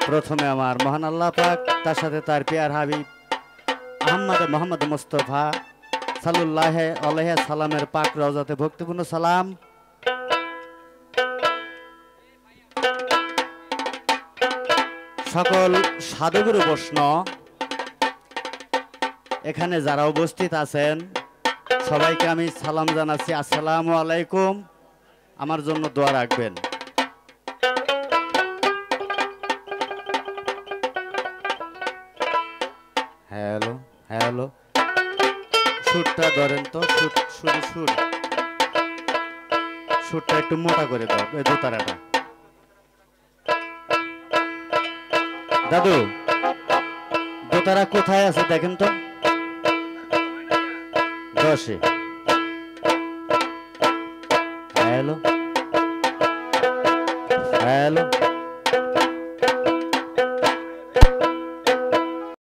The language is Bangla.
প্রথমে আমার মহান আল্লাহ পাক, তার সাথে তার পিয়ার হাবিব আহমদ মোহাম্মদ মুস্তফা সাল্লাল্লাহু আলাইহি সাল্লামের পাক রওজাতে ভক্তিপূর্ণ সালাম। সকল সাধুগুরু বৈষ্ণব এখানে যারা উপস্থিত আছেন সবাইকে আমি সালাম জানাচ্ছি, আসসালামু আলাইকুম। আমার জন্য দোয়া রাখবেন। হ্যালো হ্যালো, সুরটা ধরেন তো, সুরটা একটু মোটা করে দাও, এই দোতারাটা। দাদু, দোতারা কোথায় আছে দেখেন তো। 10-এ। Hello hello.